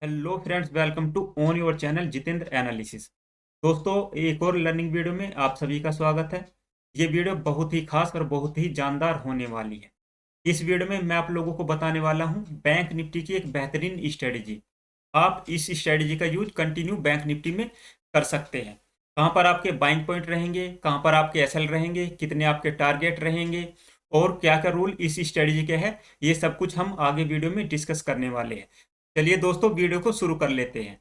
Hello friends, welcome to on your channel Jitendra analysis. दोस्तों, एक और लर्निंग वीडियो में आप सभी का स्वागत है। ये वीडियो बहुत ही खास और बहुत ही जानदार होने वाली है। इस वीडियो में मैं आप लोगों को बताने वाला हूं बैंक निफ्टी की एक बेहतरीन स्ट्रेटजी। आप इस स्ट्रेटजी का यूज कंटिन्यू बैंक निफ्टी में कर सकते हैं। कहां पर आपके बाइंग पॉइंट रहेंगे, कहां पर आपके एसएल रहेंगे, कितने आपके टारगेट रहेंगे और क्या क्या रूल इस स्ट्रेटजी के हैं, ये सब कुछ हम आगे वीडियो में डिस्कस करने वाले हैं। चलिए दोस्तों, वीडियो को शुरू कर लेते हैं।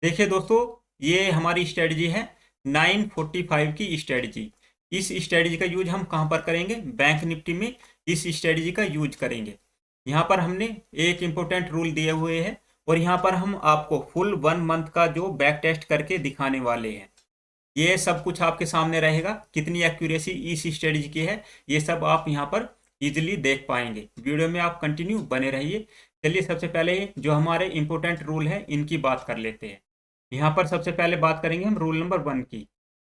देखिए दोस्तों, ये हमारी स्ट्रेटजी है 945 की स्ट्रेटजी। इस स्ट्रेटजी का यूज हम कहां पर करेंगे? बैंक निफ्टी में इस स्ट्रेटजी का यूज करेंगे। यहाँ पर हमने एक इंपॉर्टेंट रूल दिए हुए हैं और यहाँ पर हम आपको फुल 1 मंथ का जो बैक टेस्ट करके दिखाने वाले हैं। ये सब कुछ आपके सामने रहेगा। कितनी एक्यूरेसी इस स्ट्रेटजी की है, ये सब आप यहाँ पर इजिली देख पाएंगे। वीडियो में आप कंटिन्यू बने रहिए। चलिए, सबसे पहले जो हमारे इंपॉर्टेंट रूल है इनकी बात कर लेते हैं। यहाँ पर सबसे पहले बात करेंगे हम रूल नंबर 1 की।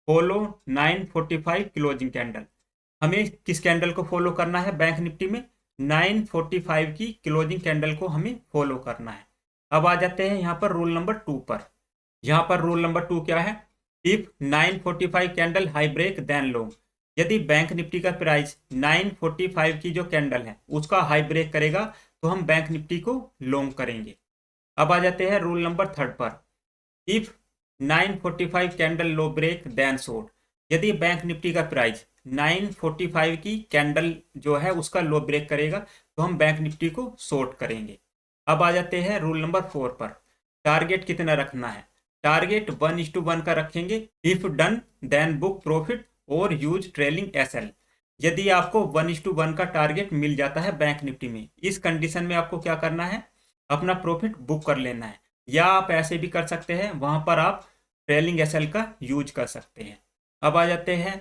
Follow 945 closing candle. हमें किस कैंडल को फॉलो करना है? बैंक निफ्टी में 945 की क्लोजिंग कैंडल को हमें फॉलो करना है। अब आ जाते हैं यहाँ पर रूल नंबर 2 पर। यहाँ पर रूल नंबर 2 क्या है? If 945 candle high break then low. यदि बैंक निफ्टी का प्राइस 945 की जो कैंडल है उसका हाई ब्रेक करेगा तो हम बैंक निफ्टी को लॉन्ग करेंगे। अब आ जाते हैं रूल नंबर 3 पर। If 945 candle low break then short. यदि बैंक निफ्टी का प्राइस 945 की कैंडल जो है उसका लो ब्रेक करेगा तो हम बैंक निफ्टी को शॉर्ट करेंगे। अब आ जाते हैं रूल नंबर 4 पर। टारगेट कितना रखना है? टारगेट 1:1 का रखेंगे। If done then book profit और यूज ट्रेलिंग एसएल। यदि आपको 1:1 का टारगेट मिल जाता है बैंक निफ्टी में, इस कंडीशन में आपको क्या करना है? अपना प्रॉफिट बुक कर लेना है। या आप ऐसे भी कर सकते हैं, वहां पर आप ट्रेलिंग एसएल का यूज कर सकते हैं। अब आ जाते हैं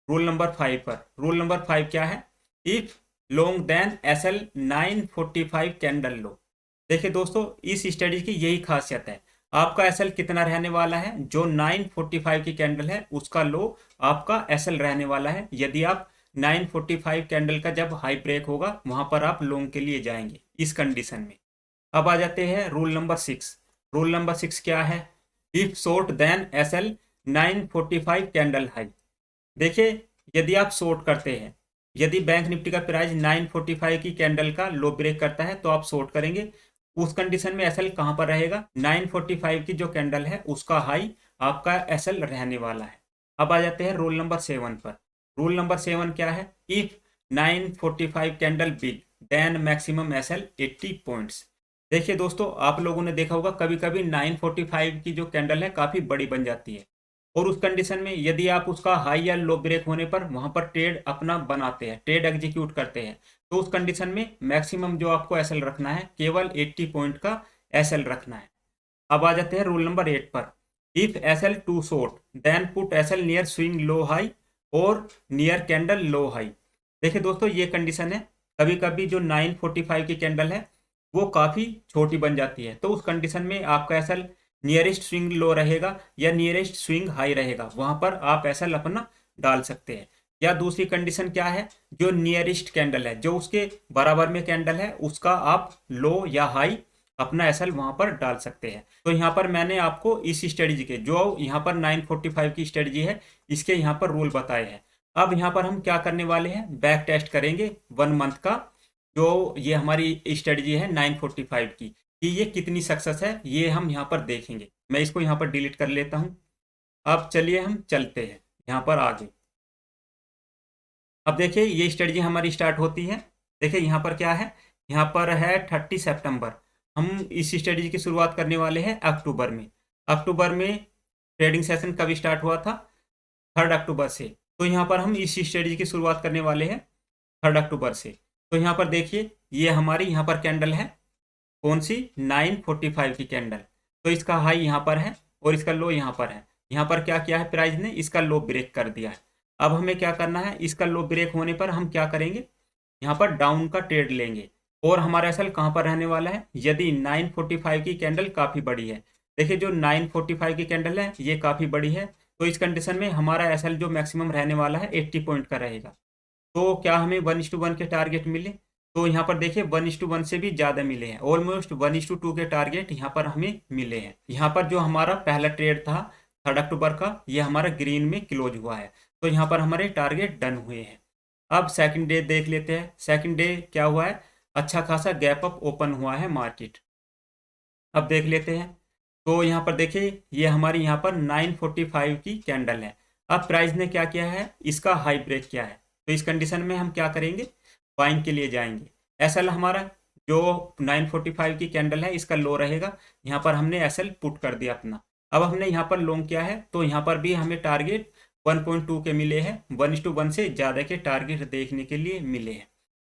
रूल नंबर 5 पर। रूल नंबर 5 क्या है? If long then SL 945 candle लो। देखिए दोस्तों, इस स्ट्रेटजी की यही खासियत है। आपका एसएल कितना रहने वाला है? जो 945 की कैंडल है उसका लो आपका एसएल रहने वाला है। यदि आप 945 कैंडल का जब हाई ब्रेक होगा वहां पर आप लॉन्ग के लिए जाएंगे इस कंडीशन में। अब आ जाते हैं रूल नंबर 6। रूल नंबर 6 क्या है? If short then SL 945 candle high. देखिए, यदि आप शॉर्ट करते हैं, यदि बैंक निफ्टी का प्राइस 945 की कैंडल का लो ब्रेक करता है तो आप शॉर्ट करेंगे। उस कंडीशन में एसएल कहां पर रहेगा? 945 की जो कैंडल है उसका हाई आपका एसएल रहने वाला है। अब आ जाते हैं रूल नंबर 7 पर। रूल नंबर 7 क्या है? If 945 candle big then maximum SL 80 points. देखिए दोस्तों, आप लोगों ने देखा होगा कभी कभी 945 की जो कैंडल है काफी बड़ी बन जाती है और उस कंडीशन में यदि आप उसका हाई या लो ब्रेक होने पर वहां पर ट्रेड अपना बनाते हैं, ट्रेड एग्जीक्यूट करते हैं, तो उस कंडीशन में मैक्सिमम जो आपको एसएल रखना है केवल 80 पॉइंट का एसएल रखना है। अब आ जाते हैं रूल नंबर 8 पर। If SL to short then put SL near swing low high और नियर कैंडल लो हाई। देखिए दोस्तों, ये कंडीशन है। कभी कभी जो 945 की कैंडल है वो काफी छोटी बन जाती है, तो उस कंडीशन में आपका एसएल नियरेस्ट स्विंग लो रहेगा या नियरेस्ट स्विंग हाई रहेगा, वहां पर आप एसएल अपना डाल सकते हैं। या दूसरी कंडीशन क्या है? जो नियरेस्ट कैंडल है, जो उसके बराबर में कैंडल है, उसका आप लो या हाई अपना एसएल वहां पर डाल सकते हैं। तो यहाँ पर मैंने आपको इस स्ट्रेटजी के जो यहाँ पर 945 की स्ट्रेटजी है इसके यहाँ पर रूल बताए हैं। अब यहाँ पर हम क्या करने वाले हैं? बैक टेस्ट करेंगे 1 मंथ का। जो ये हमारी स्ट्रेटजी है 945 की, कि ये कितनी सक्सेस है ये हम यहाँ पर देखेंगे। मैं इसको यहाँ पर डिलीट कर लेता हूँ। अब चलिए हम चलते हैं यहाँ पर आगे। अब देखिए, ये स्ट्रेटजी हमारी स्टार्ट होती है। देखिए यहाँ पर क्या है? यहाँ पर है 30 सितंबर। हम इस स्ट्रेटजी की शुरुआत करने वाले हैं अक्टूबर में। अक्टूबर में ट्रेडिंग सेशन कब स्टार्ट हुआ था? 3 अक्टूबर से। तो यहाँ पर हम इस स्ट्रेटजी की शुरुआत करने वाले हैं 3 अक्टूबर से। तो यहाँ पर देखिए, ये हमारी यहाँ पर कैंडल है। कौन सी? 945 की कैंडल। तो इसका हाई यहाँ पर है और इसका लो यहाँ पर है। यहाँ पर क्या किया है प्राइस ने? इसका लो ब्रेक कर दिया है। अब हमें क्या करना है? इसका लो ब्रेक होने पर हम क्या करेंगे? यहाँ पर डाउन का ट्रेड लेंगे। और हमारा एसएल कहाँ पर रहने वाला है? यदि 945 की कैंडल काफ़ी बड़ी है, देखिए जो 945 की कैंडल है ये काफ़ी बड़ी है, तो इस कंडीशन में हमारा एसएल जो मैक्सिमम रहने वाला है 80 पॉइंट का रहेगा। तो क्या हमें 1:1 के टारगेट मिले? तो यहाँ पर देखिए 1:1 से भी ज़्यादा मिले हैं, ऑलमोस्ट 1:2 के टारगेट यहाँ पर हमें मिले हैं। यहाँ पर जो हमारा पहला ट्रेड था 3 अक्टूबर का, ये हमारा ग्रीन में क्लोज हुआ है, तो यहाँ पर हमारे टारगेट डन हुए हैं। अब सेकंड डे देख लेते हैं। सेकंड डे क्या हुआ है, अच्छा खासा गैप अप ओपन हुआ है मार्केट। अब देख लेते हैं। तो यहाँ पर देखिए ये हमारी यहाँ पर 945 की कैंडल है। अब प्राइस ने क्या किया है, इसका हाई ब्रेक किया है, तो इस कंडीशन में हम क्या करेंगे, बाइंग के लिए जाएंगे। एसएल हमारा जो 945 की कैंडल है इसका लो रहेगा, यहाँ पर हमने एसएल पुट कर दिया अपना। अब हमने यहाँ पर लॉन्ग किया है, तो यहाँ पर भी हमें टारगेट 1.2 के मिले हैं, 1:1 से ज़्यादा के टारगेट देखने के लिए मिले हैं।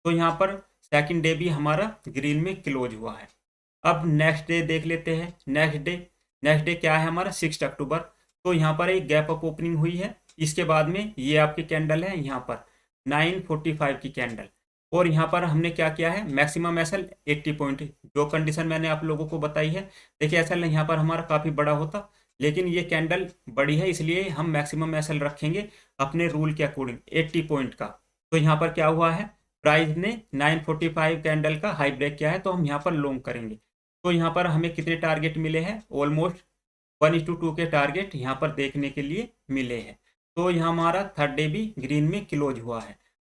तो यहाँ पर सेकंड डे भी हमारा ग्रीन में क्लोज हुआ है। अब नेक्स्ट डे देख लेते हैं। नेक्स्ट डे क्या है हमारा 6 अक्टूबर। तो यहाँ पर एक गैप अप ओपनिंग हुई है, इसके बाद में ये आपकी कैंडल है यहाँ पर 945 की कैंडल, और यहाँ पर हमने क्या किया है, मैक्सिमम एसएल 80 पॉइंट, जो कंडीशन मैंने आप लोगों को बताई है। देखिए एसएल यहाँ पर हमारा काफ़ी बड़ा होता, लेकिन ये कैंडल बड़ी है इसलिए हम मैक्सिमम एसएल रखेंगे अपने रूल के अकॉर्डिंग 80 पॉइंट का। तो यहाँ पर क्या हुआ है, प्राइस ने 945 कैंडल का हाई ब्रेक किया है, तो हम यहाँ पर लॉन्ग करेंगे। तो यहाँ पर हमें कितने टारगेट मिले हैं, ऑलमोस्ट 1:2 के टारगेट यहाँ पर देखने के लिए मिले हैं। तो यहाँ हमारा थर्ड डे भी ग्रीन में क्लोज हुआ है।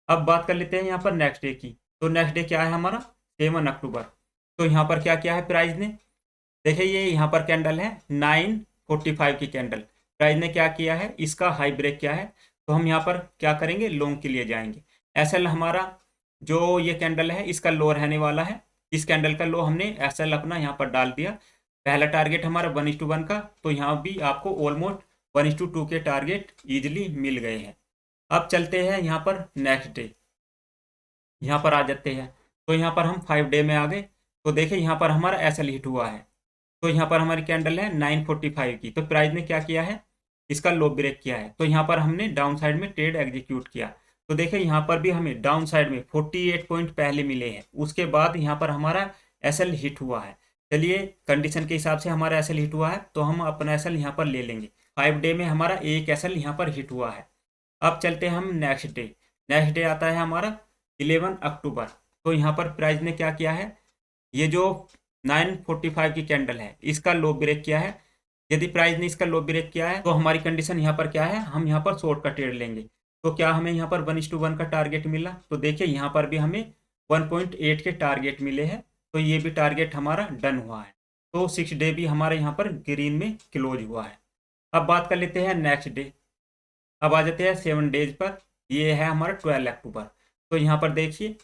अब बात कर लेते हैं यहाँ पर नेक्स्ट डे की। तो नेक्स्ट डे क्या है हमारा 7 अक्टूबर। तो यहाँ पर क्या किया है प्राइस ने, देखिए ये यहाँ पर कैंडल है 945 की कैंडल, प्राइस ने क्या किया है, इसका हाई ब्रेक किया है, तो हम यहाँ पर क्या करेंगे, लॉन्ग के लिए जाएंगे। एसएल हमारा जो ये कैंडल है इसका लो रहने वाला है, इस कैंडल का लो हमने एसएल अपना यहाँ पर डाल दिया। पहला टारगेट हमारा 1:1 का, तो यहाँ भी आपको ऑलमोस्ट 1:2 के टारगेट इजिली मिल गए हैं। अब चलते हैं यहाँ पर नेक्स्ट डे, यहाँ पर आ जाते हैं। तो यहाँ पर हम 5 डे में आ गए। तो देखिए यहाँ पर हमारा एसएल हिट हुआ है, तो यहाँ पर हमारी कैंडल है 945 की, तो प्राइस ने क्या किया है, इसका लो ब्रेक किया है, तो यहाँ पर हमने डाउन साइड में ट्रेड एग्जीक्यूट किया। तो देखिए यहाँ पर भी हमें डाउन साइड में 48 पॉइंट पहले मिले हैं, उसके बाद यहाँ पर हमारा एसएल हिट हुआ है। चलिए कंडीशन के हिसाब से हमारा एसएल हिट हुआ है, तो हम अपना एसएल यहाँ पर ले लेंगे। 5 डे में हमारा एक एसएल यहाँ पर हिट हुआ है। अब चलते हैं हम नेक्स्ट डे। नेक्स्ट डे आता है हमारा 11 अक्टूबर। तो यहाँ पर प्राइस ने क्या किया है, ये जो 945 की कैंडल है इसका लो ब्रेक किया है। यदि प्राइस ने इसका लो ब्रेक किया है तो हमारी कंडीशन यहाँ पर क्या है, हम यहाँ पर शॉर्ट का ट्रेड लेंगे। तो क्या हमें यहाँ पर 1:1 का टारगेट मिला, तो देखिए यहाँ पर भी हमें 1.8 के टारगेट मिले हैं, तो ये भी टारगेट हमारा डन हुआ है। तो 6 डे भी हमारे यहाँ पर ग्रीन में क्लोज हुआ है। अब बात कर लेते हैं नेक्स्ट डे। अब आ जाते हैं 7 डेज पर, ये है हमारा 12 अक्टूबर। तो यहाँ पर देखिए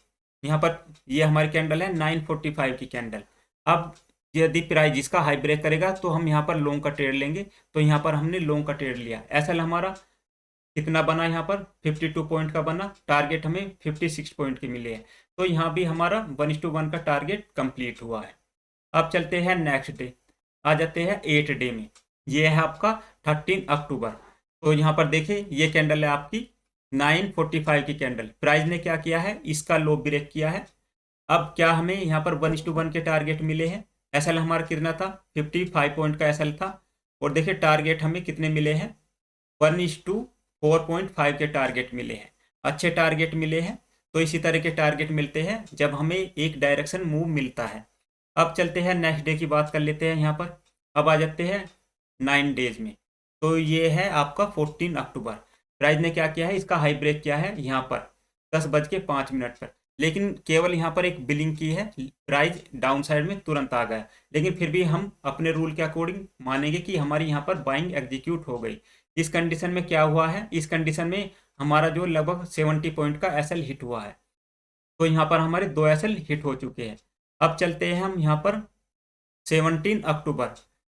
यहाँ पर ये हमारी कैंडल है 945 की कैंडल। अब यदि प्राइस इसका हाई ब्रेक करेगा तो हम यहाँ पर लॉन्ग का ट्रेड लेंगे। तो यहाँ पर हमने लॉन्ग का ट्रेड लिया। एसएल हमारा कितना बना, यहाँ पर 52 पॉइंट का बना, टारगेट हमें 56 पॉइंट के मिले हैं। तो यहाँ भी हमारा 1:1 का टारगेट कंप्लीट हुआ है। अब चलते हैं नेक्स्ट डे, आ जाते हैं 8 डे में। ये है आपका 13 अक्टूबर। तो यहाँ पर देखिए ये कैंडल है आपकी 945 की कैंडल, प्राइस ने क्या किया है, इसका लो ब्रेक किया है। अब क्या हमें यहाँ पर 1:1 के टारगेट मिले हैं। एसएल हमारा कितना था, 55 पॉइंट का एसएल था, और देखिए टारगेट हमें कितने मिले हैं, 1:4.5 के टारगेट मिले हैं। अच्छे टारगेट मिले हैं। तो इसी तरह के टारगेट मिलते हैं जब हमें एक डायरेक्शन मूव मिलता है। अब चलते हैं नेक्स्ट डे की बात कर लेते हैं यहाँ पर। अब आ जाते हैं 9 डेज में। तो ये है आपका 14 अक्टूबर। प्राइस ने क्या किया है, इसका हाई ब्रेक किया है यहाँ पर 10:05 पर, लेकिन केवल यहाँ पर एक बिलिंग की है, प्राइस डाउन साइड में तुरंत आ गया। लेकिन फिर भी हम अपने रूल के अकॉर्डिंग मानेंगे कि हमारी यहाँ पर बाइंग एग्जीक्यूट हो गई। इस कंडीशन में क्या हुआ है, इस कंडीशन में हमारा जो लगभग 70 पॉइंट का एसएल हिट हुआ है। तो यहाँ पर हमारे 2 एसएल हिट हो चुके हैं। अब चलते हैं हम यहाँ पर 17 अक्टूबर।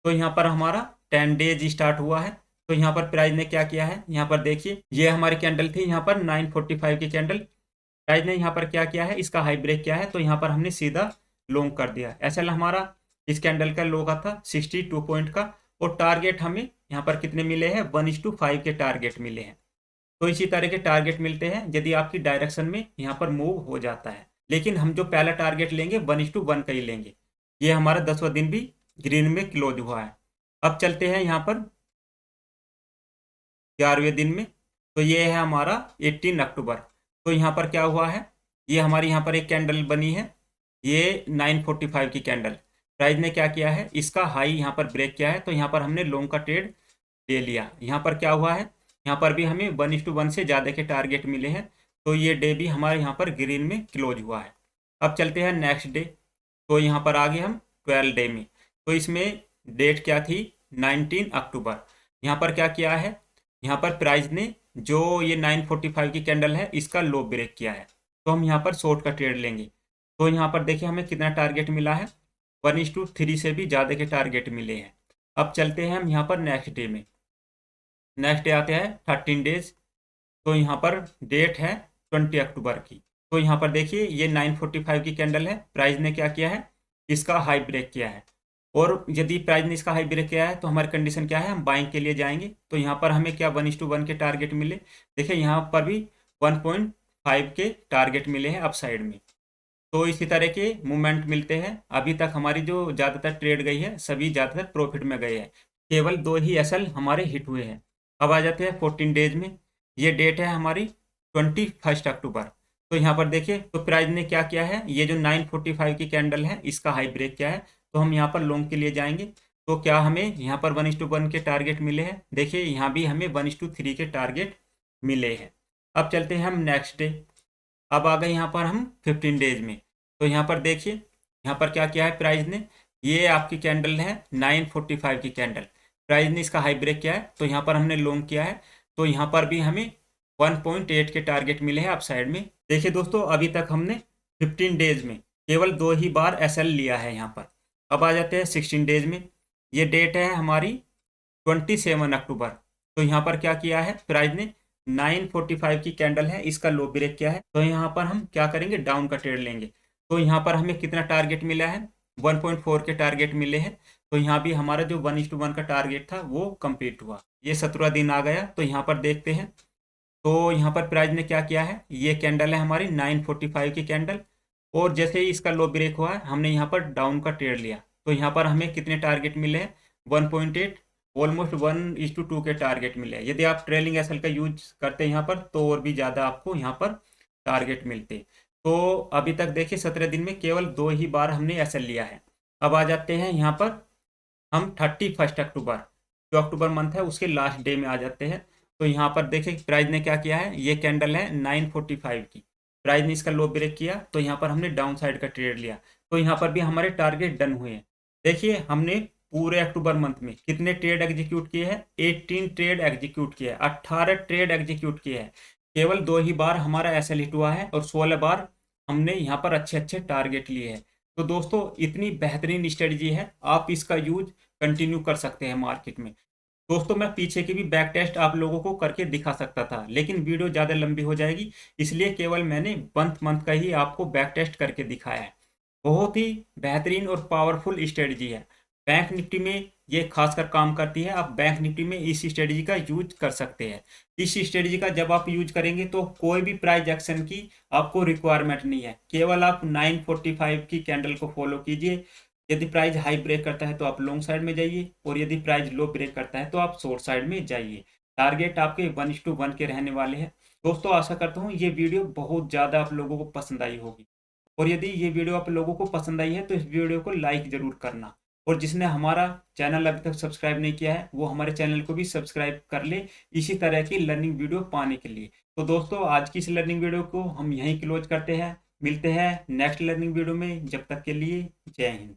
तो यहाँ पर हमारा 10 डेज स्टार्ट हुआ है। तो यहाँ पर प्राइस ने क्या किया है, यहाँ पर देखिए ये हमारी कैंडल थी यहाँ पर 945 की कैंडल, प्राइस ने यहाँ पर क्या किया है, इसका हाई ब्रेक किया है। तो यहाँ पर हमने सीधा लॉन्ग कर दिया। एसएल हमारा इस कैंडल का लो का था 62 पॉइंट का, और टारगेट हमें यहाँ पर कितने मिले हैं, 1:5 के टारगेट मिले हैं। तो इसी तरह के टारगेट मिलते हैं यदि आपकी डायरेक्शन में यहाँ पर मूव हो जाता है। लेकिन हम जो पहला टारगेट लेंगे 1:1 का ही लेंगे। ये हमारा 10वां दिन भी ग्रीन में क्लोज हुआ है। अब चलते हैं यहाँ पर 11वें दिन में। तो ये है हमारा 18 अक्टूबर। तो यहाँ पर क्या हुआ है, ये हमारी यहाँ पर एक कैंडल बनी है, ये 945 की कैंडल। प्राइस ने क्या किया है, इसका हाई यहाँ पर ब्रेक किया है, तो यहाँ पर हमने लॉन्ग का ट्रेड ले लिया। यहाँ पर क्या हुआ है, यहाँ पर भी हमें 1:1 से ज़्यादा के टारगेट मिले हैं, तो ये डे भी हमारे यहाँ पर ग्रीन में क्लोज हुआ है। अब चलते हैं नेक्स्ट डे। तो यहाँ पर आगे हम 12 डे में, तो इसमें डेट क्या थी, 19 अक्टूबर। यहाँ पर क्या किया है, यहाँ पर प्राइस ने जो ये 945 की कैंडल है इसका लो ब्रेक किया है, तो हम यहाँ पर शॉर्ट का ट्रेड लेंगे। तो यहाँ पर देखिए हमें कितना टारगेट मिला है, 1:3 से भी ज़्यादा के टारगेट मिले हैं। अब चलते हैं हम यहाँ पर नेक्स्ट डे में। नेक्स्ट डे आते हैं 13 डेज, तो यहाँ पर डेट है 20 अक्टूबर की। तो यहाँ पर देखिए ये 945 की कैंडल है, प्राइस ने क्या किया है, इसका हाई ब्रेक किया है। और यदि प्राइस ने इसका हाई ब्रेक किया है तो हमारी कंडीशन क्या है, हम बाइंग के लिए जाएंगे। तो यहाँ पर हमें क्या 1:1 के टारगेट मिले, देखिए यहाँ पर भी 1.5 के टारगेट मिले हैं अप साइड में। तो इसी तरह के मूवमेंट मिलते हैं। अभी तक हमारी जो ज़्यादातर ट्रेड गई है सभी ज़्यादातर प्रॉफिट में गए हैं, केवल 2 ही एसएल हमारे हिट हुए हैं। अब आ जाते हैं 14 डेज में। ये डेट है हमारी 21 अक्टूबर। तो यहाँ पर देखिए तो प्राइस ने क्या किया है, ये जो 945 की कैंडल है इसका हाई ब्रेक किया है, तो हम यहाँ पर लॉन्ग के लिए जाएंगे। तो क्या हमें यहाँ पर 1:1 के टारगेट मिले हैं, देखिए यहाँ भी हमें 1:3 के टारगेट मिले हैं। अब चलते हैं हम नेक्स्ट डे। अब आ गए यहाँ पर हम 15 डेज में। तो यहाँ पर देखिए यहाँ पर क्या किया है प्राइस ने, ये आपकी कैंडल है 945 की कैंडल, प्राइस ने इसका हाई ब्रेक किया है, तो यहाँ पर हमने लॉन्ग किया है। तो यहाँ पर भी हमें 1.8 के टारगेट मिले हैं अप साइड में। देखिए दोस्तों अभी तक हमने 15 डेज में केवल 2 ही बार एसएल लिया है यहाँ पर। अब आ जाते हैं 16 डेज में। ये डेट है हमारी 27 अक्टूबर। तो यहाँ पर क्या किया है प्राइस ने, 945 की कैंडल है इसका लो ब्रेक किया है, तो यहाँ पर हम क्या करेंगे, डाउन का ट्रेड लेंगे। तो यहाँ पर हमें कितना टारगेट मिला है, 1.4 के टारगेट मिले हैं। तो यहाँ भी हमारा जो 1:1 का टारगेट था वो कंप्लीट हुआ। ये 17 दिन आ गया। तो यहाँ पर देखते हैं, तो यहाँ पर प्राइस ने क्या किया है, ये कैंडल है हमारी 945 की कैंडल, और जैसे ही इसका लो ब्रेक हुआ है हमने यहाँ पर डाउन का ट्रेड लिया। तो यहाँ पर हमें कितने टारगेट मिले हैं, 1.8, ऑलमोस्ट 1:2 के टारगेट मिले हैं। यदि आप ट्रेलिंग एसएल का यूज करते हैं यहाँ पर तो और भी ज़्यादा आपको यहाँ पर टारगेट मिलते। तो अभी तक देखिए 17 दिन में केवल 2 ही बार हमने एसएल लिया है। अब आ जाते हैं यहाँ पर हम 31 अक्टूबर, जो अक्टूबर मंथ है उसके लास्ट डे में आ जाते हैं। तो यहाँ पर देखिए प्राइस ने क्या किया है, ये कैंडल है 945 की, प्राइस ने इसका लो ब्रेक किया, तो यहाँ पर हमने डाउन साइड का ट्रेड लिया। तो यहाँ पर भी हमारे टारगेट डन हुए हैं। देखिए हमने पूरे अक्टूबर मंथ में कितने ट्रेड एग्जीक्यूट किए हैं, 18 ट्रेड एग्जीक्यूट किए हैं, 18 ट्रेड एग्जीक्यूट किए हैं। केवल 2 ही बार हमारा एसएल हिट हुआ है और 16 बार हमने यहाँ पर अच्छे अच्छे टारगेट लिए हैं। तो दोस्तों इतनी बेहतरीन स्ट्रेटजी है, आप इसका यूज कंटिन्यू कर सकते हैं मार्केट में। दोस्तों मैं पीछे की भी बैक टेस्ट आप लोगों को करके दिखा सकता था, लेकिन वीडियो ज़्यादा लंबी हो जाएगी, इसलिए केवल मैंने मंथ का ही आपको बैक टेस्ट करके दिखाया है। बहुत ही बेहतरीन और पावरफुल स्ट्रेटजी है। बैंक निफ्टी में ये खासकर काम करती है। आप बैंक निफ्टी में इस स्ट्रेटजी का यूज कर सकते हैं। इस स्ट्रेटजी का जब आप यूज करेंगे तो कोई भी प्राइस एक्शन की आपको रिक्वायरमेंट नहीं है, केवल आप 945 की कैंडल को फॉलो कीजिए। यदि प्राइस हाई ब्रेक करता है तो आप लॉन्ग साइड में जाइए, और यदि प्राइस लो ब्रेक करता है तो आप शॉर्ट साइड में जाइए। टारगेट आपके 1:1 के रहने वाले हैं। दोस्तों आशा करता हूँ ये वीडियो बहुत ज़्यादा आप लोगों को पसंद आई होगी, और यदि ये वीडियो आप लोगों को पसंद आई है तो इस वीडियो को लाइक ज़रूर करना, और जिसने हमारा चैनल अभी तक सब्सक्राइब नहीं किया है वो हमारे चैनल को भी सब्सक्राइब कर ले इसी तरह की लर्निंग वीडियो पाने के लिए। तो दोस्तों आज की इस लर्निंग वीडियो को हम यहीं क्लोज करते हैं। मिलते हैं नेक्स्ट लर्निंग वीडियो में, जब तक के लिए जय हिंद।